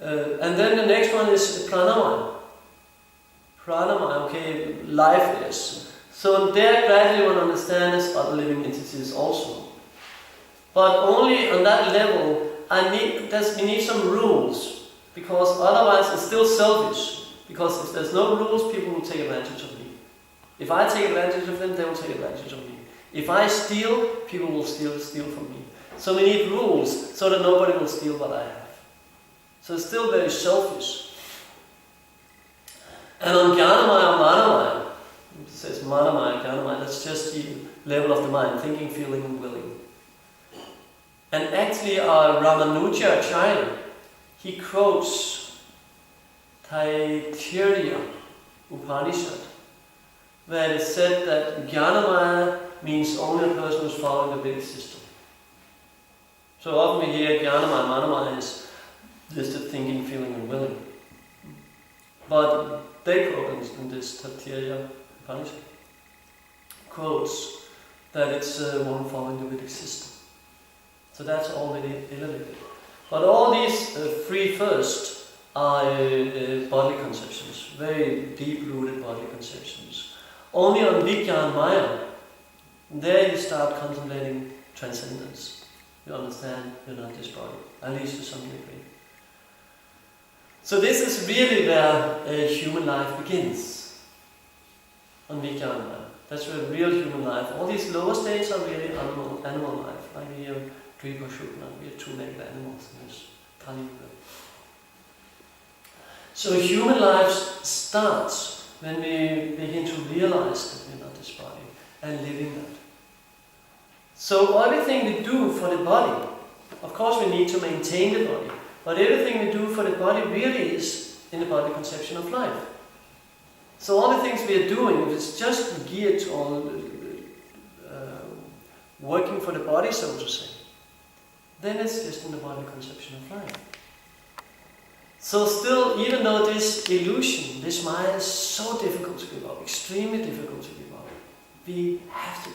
And then the next one is pranamaya. Pranamaya, okay, lifeless. So there gradually one understands other living entities also. But only on that level, we need some rules, because otherwise it's still selfish. Because if there's no rules, people will take advantage of me. If I take advantage of them, they will take advantage of me. If I steal, people will steal from me. So we need rules so that nobody will steal what I have. So it's still very selfish. And on Jnanamaya or Manamaya, it says Manamaya, Jnanamaya, that's just the level of the mind, thinking, feeling and willing. And actually our Ramanuja Acharya, he quotes Taittiriya Upanishad, where it said that Jnanamaya means only a person who's following the Vedic system. So often we hear Jnanamaya, Manamaya is just the thinking, feeling and willing. But they quote in this Taittiriya Upanishad, quotes that it's one following the Vedic system. So that's already elevated. But all these three first are bodily conceptions, very deep-rooted bodily conceptions. Only on Vijnana Maya, there you start contemplating transcendence. You understand you're not this body, at least to some degree. So this is really where human life begins, on Vijnana Maya. That's where real human life, all these lower states are really animal life, like we are Kripa Shukna, we are two-legged animals in this tiny world. So human life starts when we begin to realize that we're not this body and living that. So everything we do for the body, of course we need to maintain the body, but everything we do for the body really is in the body conception of life. So all the things we are doing, if it's just geared to working for the body, so to say, then it's just in the body conception of life. So still, even though this illusion, this Maya is so difficult to give up, extremely difficult to give up, we have to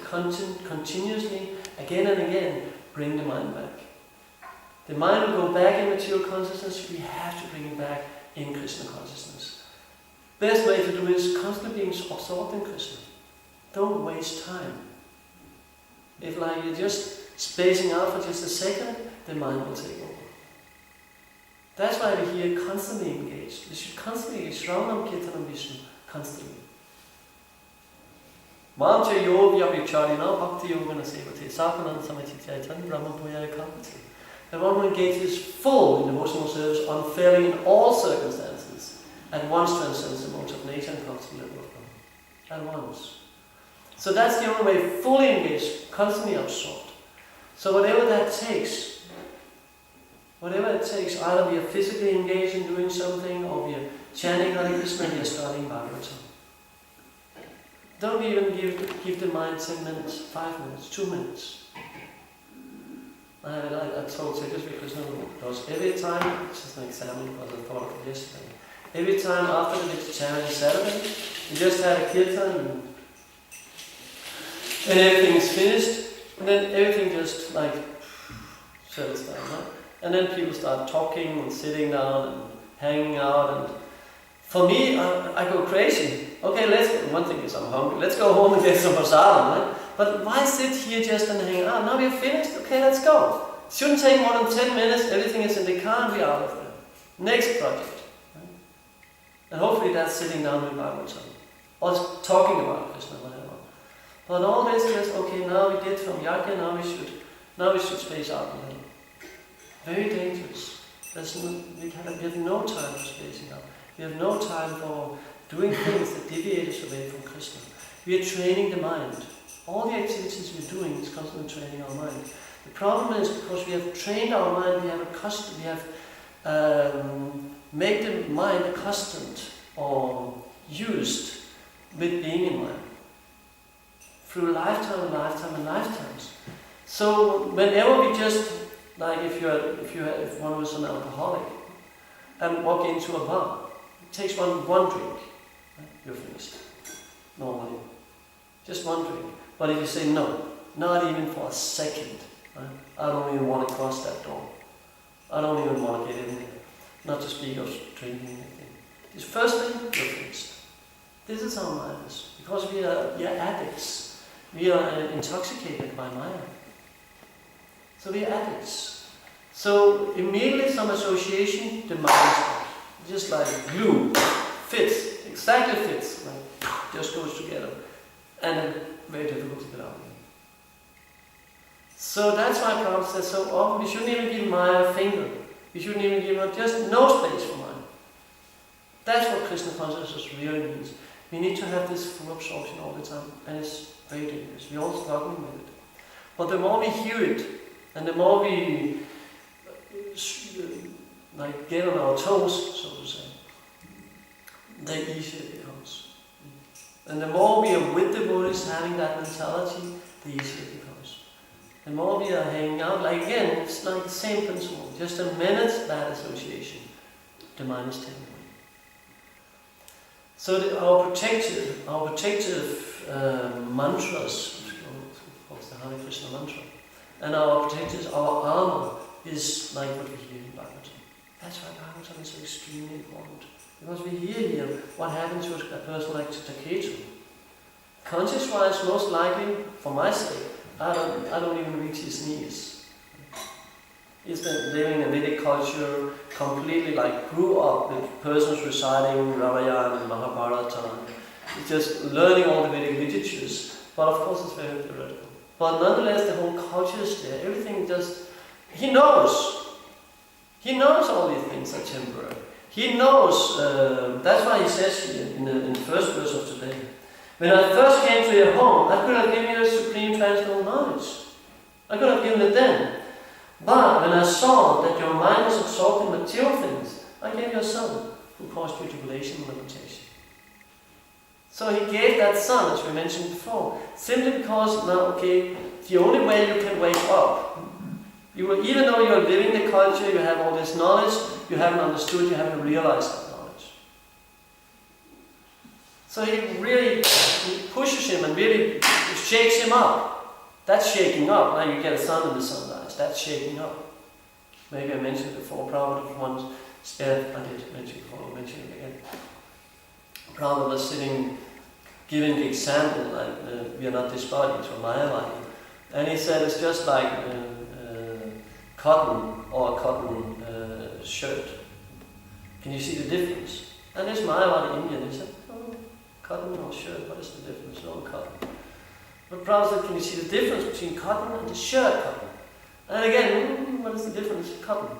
continuously, again and again, bring the mind back. The mind will go back in material consciousness, we have to bring it back in Krishna consciousness. Best way to do it is constantly being absorbed in Krishna. Don't waste time. If like you're just spacing out for just a second, the mind will take over. That's why we're here constantly engaged. We should constantly Shravanam Kirtanam Vishnu, constantly. Mamcha Yoga Vicharina Bhakti Yogana Sevate Sakanam Samatityayan Brahma Puyaya Kapati. The one who engages full in devotional service, unfailing in all circumstances, at once transcends the modes of nature and comes to the level of God. At once. So that's the only way, fully engaged, constantly absorbed. So whatever that takes, either we are physically engaged in doing something, or we are chanting Hare Krishna, we are studying Bhagavatam. Don't even give the mind 10 minutes, 5 minutes, 2 minutes. I told Sri Krishna, because every time, it's just an example because I thought of it yesterday, every time after the vegetarian Saturday, we just had a kirtan and everything is finished, and then everything just like settles down, right? And then people start talking and sitting down and hanging out, and for me, I go crazy. Okay, one thing is I'm hungry, let's go home and get some prasadam, right? But why sit here just and hang out? Now we're finished, okay, let's go. It shouldn't take more than 10 minutes, everything is in the car and we're out of there. Next project. Right? And hopefully that's sitting down with Bhagavatam. Or talking about Krishna, whatever. But all this just, okay, now we did from Yajna, now we should space out a little. Very dangerous. We have no time for spacing out. We have no time for doing things that deviate us away from Krishna. We are training the mind. All the activities we're doing is constantly training our mind. The problem is because we have trained our mind, we have made the mind accustomed or used with being in mind through lifetime and lifetime and lifetimes. So whenever we just, like if one was an alcoholic and walk into a bar, it takes one drink, right? You're finished. Normally. Just one drink. But if you say no, not even for a second, right? I don't even want to cross that door. I don't even want to get in there. not to speak of drinking anything. This first thing, you're finished. This is our mind is, because we are addicts. We are intoxicated by Maya. So we are addicts. So immediately some association demands that. Just like glue, fits, exactly fits, like just goes together. And then very difficult to get out again. So that's why Prabhupada says so often we shouldn't even give Maya a finger. We shouldn't even give her just no space for Maya. That's what Krishna consciousness really means. We need to have this full absorption all the time, and it's very dangerous. We're all struggling with it. But the more we hear it, and the more we like get on our toes, so to say, the easier it becomes. And the more we are with devotees having that mentality, the easier it becomes. The more we are hanging out, like again, it's like the same principle. Just a minute's bad association, the mind is taken away. So our protective mantras, of course the Hare Krishna mantra, and our protective, our armor is like what we hear in Bhagavatam. That's why Bhagavatam is so extremely important. Because we hear here what happened to a person like Taketu. Conscious-wise, most likely, for my sake, I don't even reach his knees. He's been living in a Vedic culture, completely like grew up with persons reciting Ramayana and Mahabharata. He's just learning all the Vedic literatures, but of course it's very theoretical. But nonetheless, the whole culture is there. Everything just, he knows. He knows all these things are temporary. He knows, that's why he says here in the first verse of today, when I first came to your home, I could have given you a supreme transcendental knowledge. I could have given it then. But when I saw that your mind was absorbed in material things, I gave you a son who caused you tribulation and limitation. So he gave that son, as we mentioned before, simply because now, okay, the only way you can wake up, even though you're living the culture, you have all this knowledge, you haven't understood, you haven't realized that knowledge. So he pushes him and really shakes him up. That's shaking up. Now you get a sun and the sun dies. That's shaking up. Maybe I mentioned it before. Prabhupada once, I did mention it before, I'll mention it again. Prabhupada was sitting, giving the example, like we are not this body, it's Maya body. And he said it's just like cotton or a cotton shirt. Can you see the difference? And this Mayavadi Indian, he said, oh, cotton or shirt, what is the difference? Oh, cotton. But Prabhupada said, can you see the difference between cotton and the shirt cotton? And again, what is the difference? Cotton.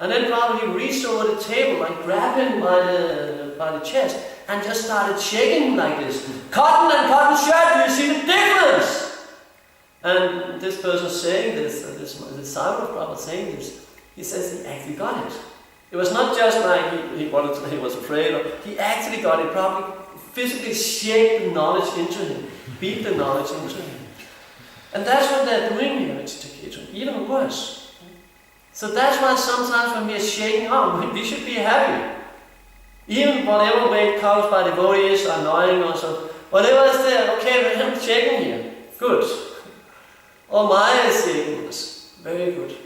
And then Prabhupada, he reached over the table and grabbed him by the chest and just started shaking him like this. Cotton and cotton shirt, do you see the difference? And this person saying this, this disciple of Prabhupada saying this, he says he actually got it. It was not just like he was afraid of, he actually got it. Prabhupada physically shaped the knowledge into him, beat the knowledge into him. And that's what they're doing here at Taketu, even worse. So that's why sometimes when we are shaking up, we should be happy. Even whatever way it comes by devotees, annoying or so, whatever is there, okay, I'm shaking here, good. Or Maya is shaking us, very good.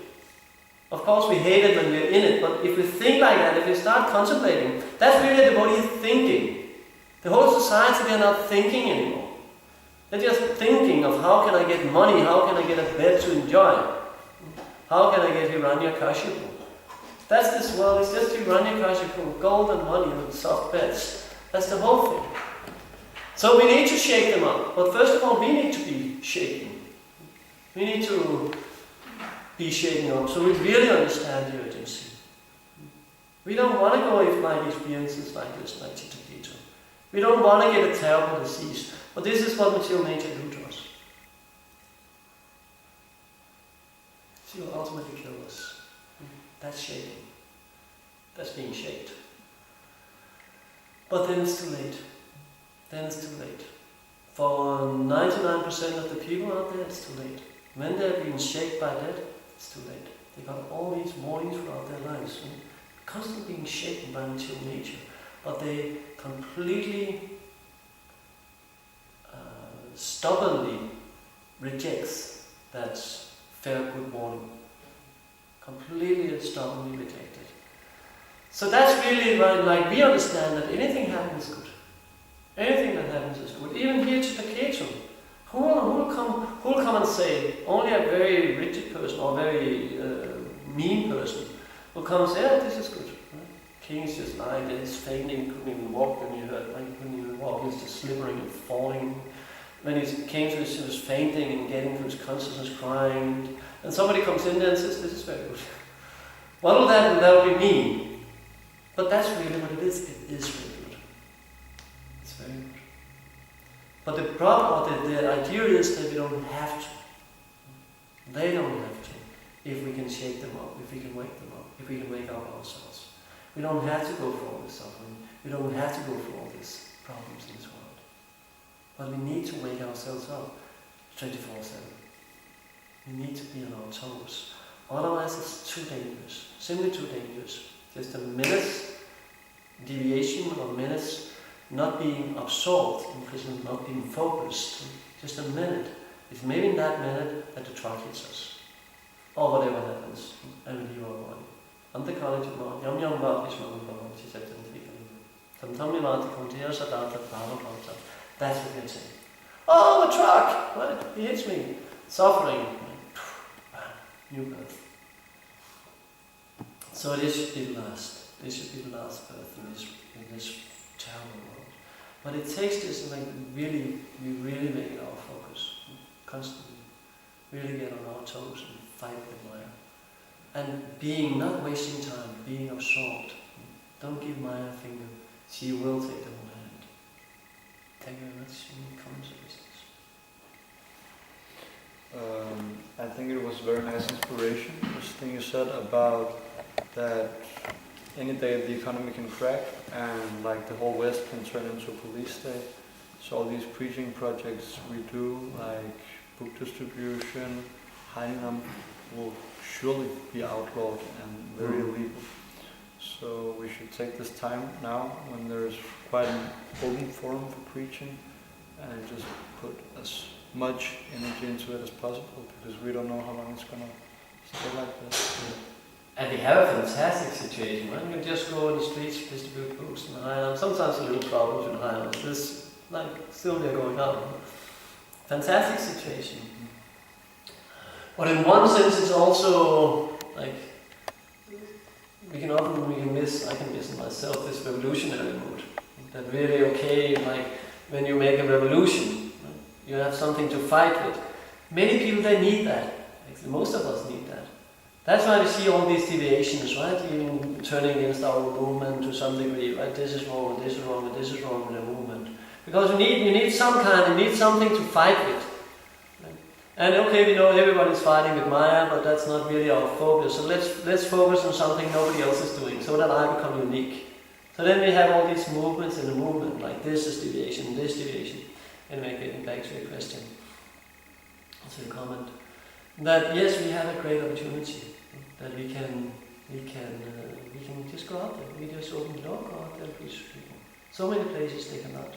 Of course we hate it when we're in it, but if we think like that, if we start contemplating, that's really the devotee thinking. The whole society, they're not thinking anymore. They're just thinking of how can I get money, how can I get a bed to enjoy, how can I get Hiranyakashipu. That's this world, it's just Hiranyakashipu, gold and money and soft beds. That's the whole thing. So we need to shake them up, but first of all we need to be shaken. We need to be shaken up so we really understand the urgency. We don't want to go with like experiences like this, like Taketu. We don't want to get a terrible disease, but this is what material nature do to us. She will ultimately kill us. That's shaking. That's being shaked. But then it's too late. Then it's too late. For 99% of the people out there, it's too late. When they're being shaken by death, it's too late. They got all these warnings throughout their lives, constantly being shaken by material nature, but they completely, stubbornly rejects that fair good warning. Completely and stubbornly rejected. So that's really like we understand that anything happens good. Anything that happens is good. Even here to the Ketum, who will come and say, only a very rigid person or very mean person will come and say, yeah, this is good. Right? King's just lying there, he's fainting, couldn't even walk when you heard, like, couldn't even walk, he's just slithering and falling. When he came to he was fainting and getting to his consciousness, crying, and somebody comes in there and says, this is very good. What will that do? That will be mean. But that's really what it is. It is really good. It's very good. But the problem, or the idea is that we don't have to. They don't have to. If we can shake them up, if we can wake them up, if we can wake up ourselves. We don't have to go through all this suffering. We don't have to go through all these problems in this world. But we need to wake ourselves up 24/7. We need to be on our toes. Otherwise it's too dangerous. Simply too dangerous. Just a minute's deviation or minutes not being absorbed in prison, not being focused. Just a minute. It's maybe in that minute that the truck hits us. Or whatever happens. And we leave our body. Antekallet imorgon. Yom var i småningom på honom till sätten till Som Tommy var till kontinuerligt att allt. That's what we're saying. Oh, the truck! What? He hits me. Suffering. New birth. So this should be the last. This should be the last birth in this terrible world. But it takes this, like, we really make it our focus. Constantly. Really get on our toes and fight with Maya. And being, not wasting time, being absorbed. Don't give Maya a finger. She will take the whole hand. Thank you very much. Any comments or business? I think it was very nice inspiration, this thing you said about that any day the economy can crack and like the whole West can turn into a police state. So all these preaching projects we do, like book distribution, hiding them, will surely be outlawed and very illegal. So we should take this time now when there's quite an open forum for preaching and just put as much energy into it as possible, because we don't know how long it's going to stay like this. And we have a fantastic situation. When you just go in the streets, distribute books in Highland, sometimes a little problems in Highland. This, like, still they're going on. Fantastic situation. But in one sense it's also, like, I can miss myself, this revolutionary mood. That really, okay, like, when you make a revolution, you have something to fight with. Many people, they need that. Actually, most of us need that. That's why we see all these deviations, right? Even turning against our movement to some degree, right? This is wrong, and this is wrong, and this is wrong with the movement. Because you need something to fight with. Right? And okay, we know everybody's fighting with Maya, but that's not really our focus. So let's focus on something nobody else is doing, so that I become unique. So then we have all these movements in the movement, like this is deviation, this deviation. Anyway, getting back to your question, to your comment, that yes, we have a great opportunity, that we can just go out there. We just open the door, go out there and preach to people. So many places they cannot.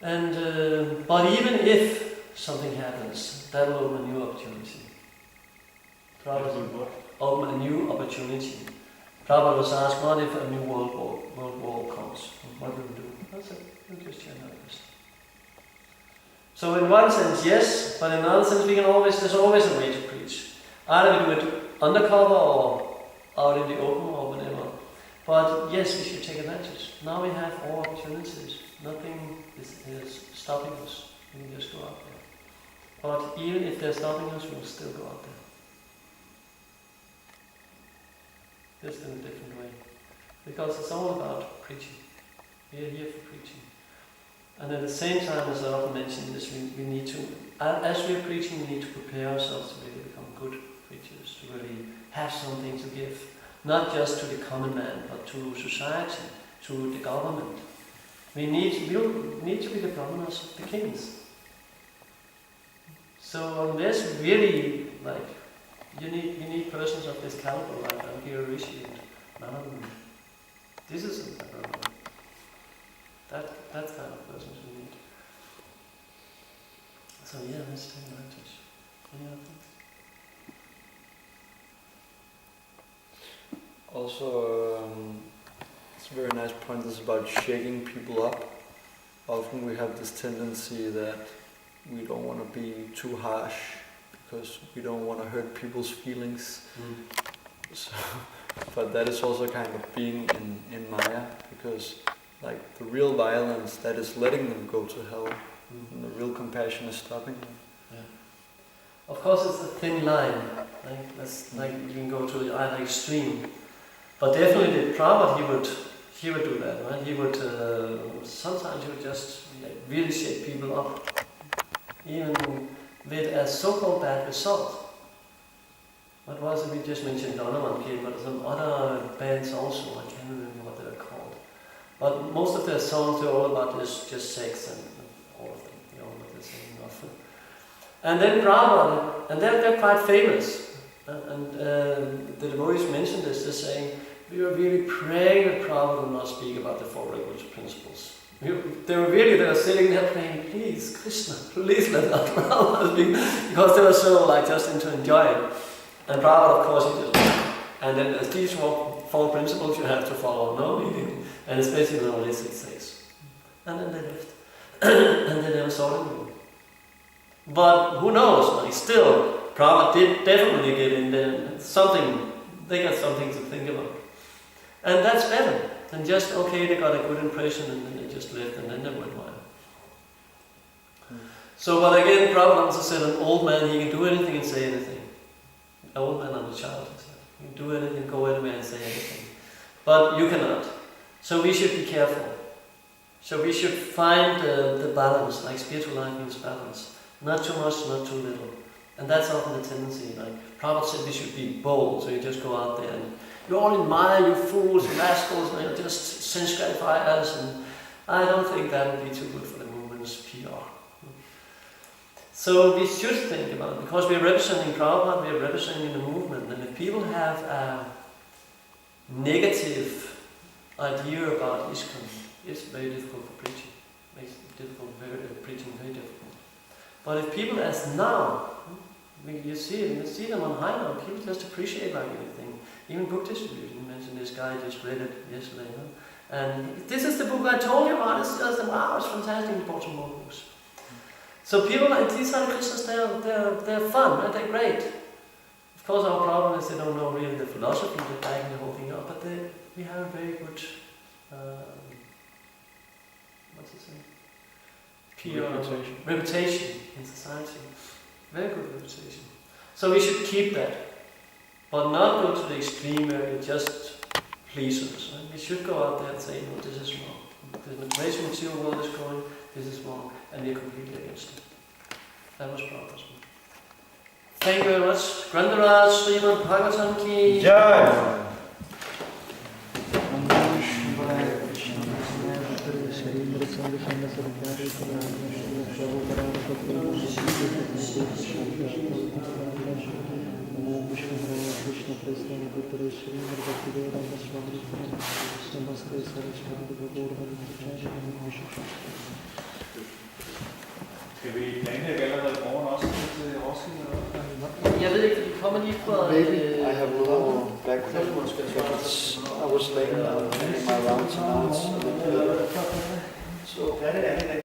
And but even if something happens, that will open a new opportunity. Probably open a new opportunity. Prabhupada was asked, what if a new world war comes? What will we do? That's it. We'll just share another question. So in one sense, yes, but in another sense, there's always a way to preach. Either we do it undercover or out in the open or whatever. But yes, we should take advantage. Now we have all opportunities. Nothing is stopping us. We can just go out there. But even if they're stopping us, we'll still go out there. Just in a different way. Because it's all about preaching. We are here for preaching. And at the same time, as I often mention this, we need to, as we are preaching, we need to prepare ourselves to really become good preachers, to really have something to give. Not just to the common man, but to society, to the government. We need to be the governors of the kings. So unless we really, like, you need persons of this caliber, like Angela Rishi and none of them. This isn't the problem. That's kind of persons we need. So yeah, let's take advantage. Any other things? Also, it's a very nice point is about shaking people up. Often we have this tendency that we don't want to be too harsh because we don't want to hurt people's feelings. So, but that is also kind of being in Maya, because like the real violence, that is letting them go to hell, and the real compassion is stopping them. Yeah. Of course, it's a thin line. Like you can go to either extreme, but definitely Prabhupada he would do that, right? He would sometimes he would just really shake people up, even with a so-called bad result. What was it we just mentioned? Donovan came, but some other bands also. I can't remember what they were called. But most of their songs are all about this, just sex and all of them. You know what they're saying often. And then Prabhupada, and they're quite famous. And the devotees mentioned this. They're saying we were really praying that Prabhupada would not speak about the Four Regulatory Principles. They were sitting there praying, please, Krishna, please let Prabhupada speak, because they were so just into enjoying. And Prabhupada, of course, he just, and then there's these four principles you have to follow, no meaning, and especially in only 6 days. And then they left, and they never saw them again. But who knows? Still, Prabhupada did definitely get in there. They got something to think about, and that's better than just they got a good impression and then they just left and then they went wild. So, but again, Prabhupada also said an old man, he can do anything and say anything. An old man and a child, he said. You can do anything, go anywhere and say anything. But you cannot. So we should be careful. So we should find the balance, like spiritual life means balance. Not too much, not too little. And that's often the tendency. Like Prabhupada said, we should be bold. So you just go out there and you're all in Maya, you fools, you rascals, and you just sense gratify us. And I don't think that would be too good for the movement's PR. So we should think about it, because we are representing Prabhupada, we are representing the movement, and if people have a negative idea about ISKCON, it's very difficult for preaching. It makes it difficult, preaching very difficult. But if people as now, you see them on high now, people just appreciate like anything. Even book distribution, you mentioned this guy just read it yesterday, and this is the book I told you about, it's just wow, it's fantastic, you bought some more books. So people like these Hare Krishnas, they're fun, right? They're great. Of course, our problem is they don't know really the philosophy, they're backing the whole thing up, but we have a very good, reputation in society. Very good reputation. So we should keep that, but not go to the extreme where we just please us. Right? We should go out there and say, no, this is wrong. The information material world is going, this is wrong, and we're completely against it. That was Prabhupada's point. Thank you very much. Grandaraj Srimad Bhagavatam ki Jai. Skal vi planlægge allerede i morgen også til Roskilde? Jeg ved ikke, vi kommer lige fra... Maybe I have a little background. I was late in my rounds and now it's a little bit. So